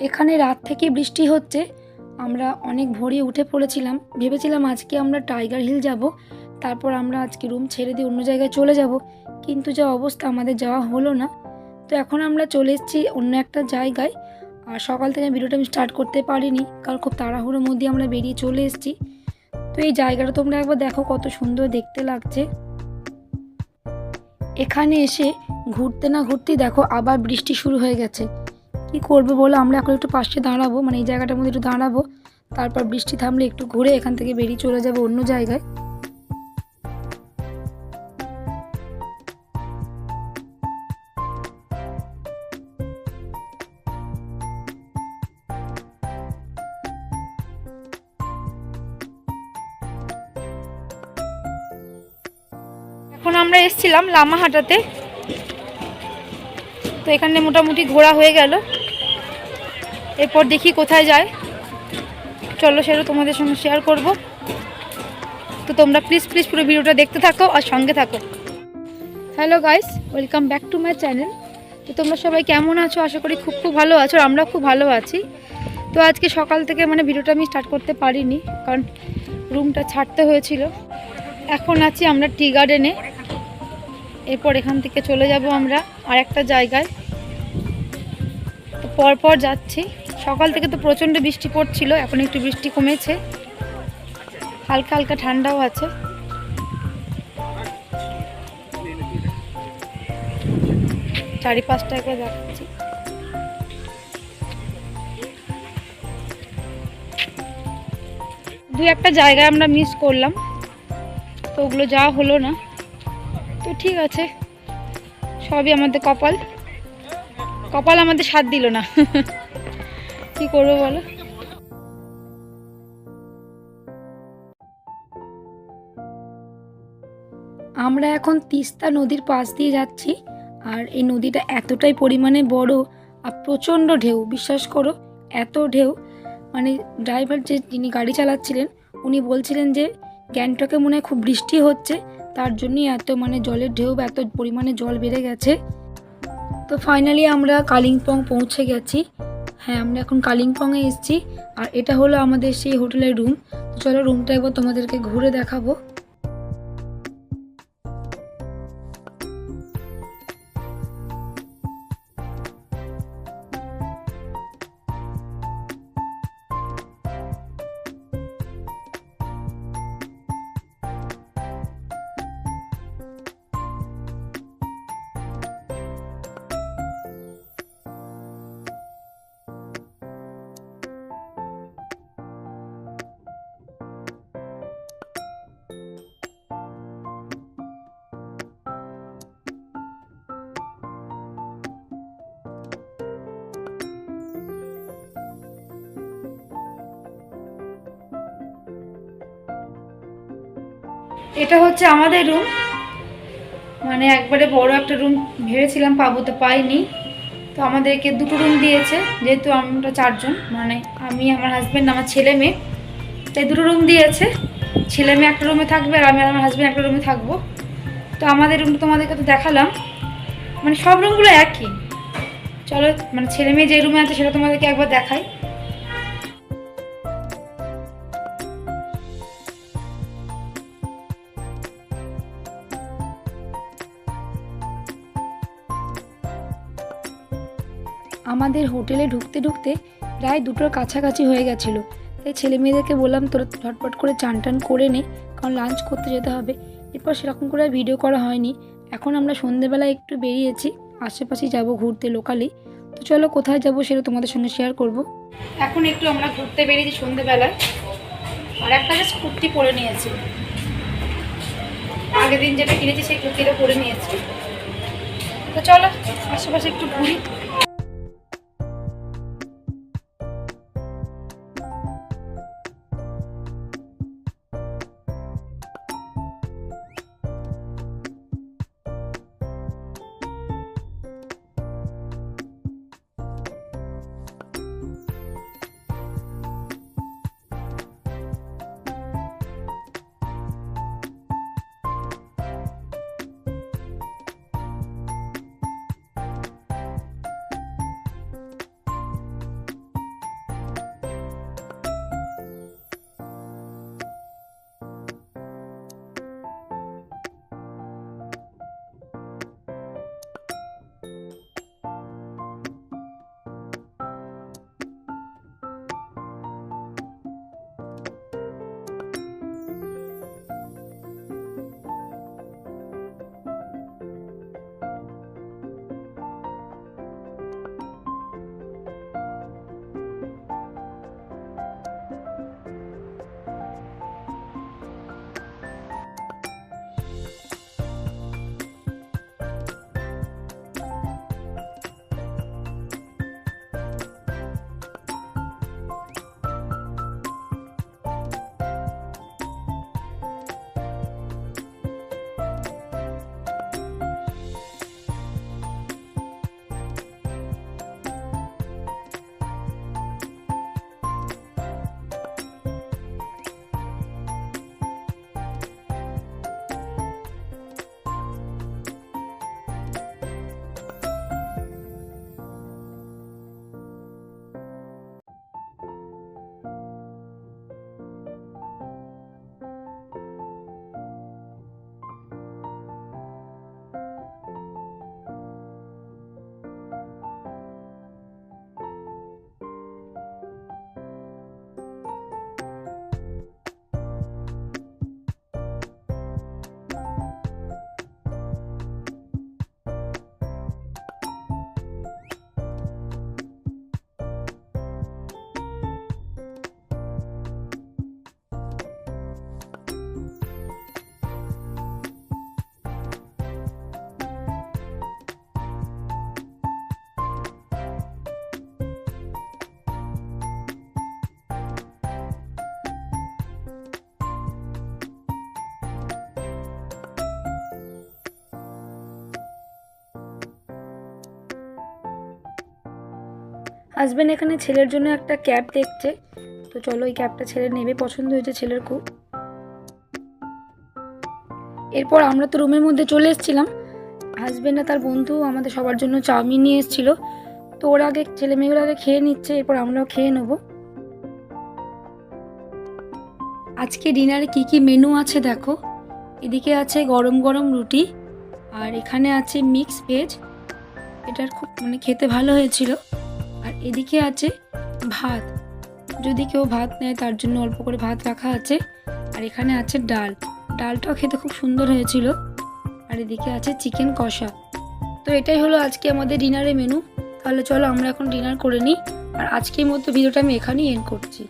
এখানে রাত থেকে বৃষ্টি হচ্ছে। আমরা অনেক ভোরে উঠে পড়েছিলাম, ভেবেছিলাম আজকে আমরা টাইগার হিল যাব, তারপর আমরা আজকে রুম ছেড়ে দিয়ে অন্য জায়গায় চলে যাব, কিন্তু যা অবস্থা আমাদের যাওয়া হলো না। তো এখন আমরা চলে এসেছি অন্য একটা জায়গায়। আর সকাল থেকে ভিডিওটা আমি স্টার্ট করতে পারিনি, কারণ খুব তাড়াহুড়োর মধ্যে আমরা বেরিয়ে চলে এসেছি। তো এই জায়গাটা তোমরা একবার দেখো, কত সুন্দর দেখতে লাগছে। এখানে এসে ঘুরতে না ঘুরতেই দেখো আবার বৃষ্টি শুরু হয়ে গেছে। কি করবো বলো, আমরা এখন একটু পাশে দাঁড়াবো, মানে এই জায়গাটার মধ্যে একটু দাঁড়াবো, তারপর বৃষ্টি থামলে একটু ঘুরে এখান থেকে বেরিয়ে চলে যাবো অন্য জায়গায়। এখন আমরা এসেছিলাম লামাহাটাতে, তো এখানে মোটামুটি ঘোরা হয়ে গেল। এরপর দেখি কোথায় যায়, চলো সেটা তোমাদের সঙ্গে শেয়ার করব। তো তোমরা প্লিজ পুরো ভিডিওটা দেখতে থাকো আর সঙ্গে থাকো। Hello guys, welcome back to my channel. তো তোমরা সবাই কেমন আছো? আশা করি খুব ভালো আছো, আর আমরা খুব ভালো আছি। তো আজকে সকাল থেকে ভিডিওটা আমি স্টার্ট করতে পারিনি, কারণ রুমটা ছাড়তে হয়েছিল। এখন আছি আমরা টি গার্ডেনে। এরপর এখান থেকে চলে যাব আমরা আর একটা জায়গায়। তো পরপর যাচ্ছি। সকাল থেকে তো প্রচণ্ড বৃষ্টি পড়ছিল, এখন একটু বৃষ্টি কমেছে, হালকা হালকা ঠান্ডাও আছে। চারিপাশটা একবার যাচ্ছি। দু একটা জায়গায় আমরা মিস করলাম, তো ওগুলো যাওয়া হলো না। তো ঠিক আছে, সবই আমাদের কপাল আমাদের সাথ দিল না। কি করবো বলো। আমরা এখন তিস্তা নদীর পাশ দিয়ে যাচ্ছি, আর এই নদীটা এতটাই পরিমাণে বড় আর প্রচণ্ড ঢেউ, বিশ্বাস করো এত ঢেউ। ড্রাইভার যিনি গাড়ি চালাচ্ছিলেন উনি বলছিলেন যে গ্যাংটকে মনে হয় খুব বৃষ্টি হচ্ছে, তার জন্যই এত জলের ঢেউ, এত পরিমাণে জল বেড়ে গেছে। তো ফাইনালি আমরা কালিম্পং পৌঁছে গেছি। হ্যাঁ, আমরা এখন কালিম্পংয়ে এসেছি, আর এটা হলো আমাদের সেই হোটেলের রুম। তো চলো রুমটা একবার তোমাদেরকে ঘুরে দেখাবো। এটা হচ্ছে আমাদের রুম, একবারে বড় একটা রুম ভেবেছিলাম পাবো, তো পাইনি। তো আমাদেরকে দুটো রুম দিয়েছে, যেহেতু আমরা চারজন, আমি, আমার হাজব্যান্ড, আমার ছেলে মেয়ে, তাই দুটো রুম দিয়েছে। ছেলে মেয়ে একটা রুমে থাকবে, আর আমি আর আমার হাজব্যান্ড একটা রুমে থাকবো। তো আমাদের রুমটা তোমাদেরকে তো দেখালাম, সব রুমগুলো একই। চলো ছেলে মেয়ে যে রুমে আছে সেটা তোমাদেরকে একবার দেখাই। আমাদের হোটেলে ঢুকতে প্রায় দুটোর কাছাকাছি হয়ে গেছিলো, তাই ছেলে মেয়েদেরকে বললাম তোরা ঝটপট করে চান টান করে নে, কারণ লাঞ্চ করতে যেতে হবে। এরপর সেরকম করে ভিডিও করা হয়নি। এখন আমরা সন্ধেবেলায় একটু বেরিয়েছি, আশেপাশে যাব ঘুরতে লোকালি। তো চলো কোথায় যাব সেটা তোমাদের সঙ্গে শেয়ার করব। এখন একটু আমরা ঘুরতে বেরিয়েছি সন্ধেবেলায়, আর একটা জাস্ট কুর্তি পরে নিয়েছি, আগের দিন যেটা কিনেছি সেই কুর্তিটা পরে নিয়েছি। তো চলো আশেপাশে একটু ঘুরি। হাজবেন্ড এখানে ছেলের জন্য একটা ক্যাব দেখছে, তো চলো এই ক্যাবটা ছেলে নেবে, পছন্দ হয়েছে ছেলের খুব। এরপর আমরা তো রুমের মধ্যে চলে এসেছিলাম। হাজবেন্ড আর তার বন্ধু আমাদের সবার জন্য চাউমিন নিয়ে এসেছিল, তো ওরা আগে ছেলে মেয়েগুলো আগে খেয়ে নিচ্ছে, এরপর আমরাও খেয়ে নেবো। আজকে ডিনারে কি কি মেনু আছে দেখো। এদিকে আছে গরম গরম রুটি, আর এখানে আছে মিক্স ভেজ, এটার খুব খেতে ভালো হয়েছিল। আর এদিকে আছে ভাত, যদি কেউ ভাত নেয় তার জন্য অল্প করে ভাত রাখা আছে। আর এখানে আছে ডাল, ডালটাও খেতে খুব সুন্দর হয়েছিল। আর এদিকে আছে চিকেন কষা। তো এটাই হলো আজকে আমাদের ডিনারের মেনু। তাহলে চলো আমরা এখন ডিনার করে নিই, আর আজকের মতো ভিডিওটা আমি এখানেই এন্ড করছি।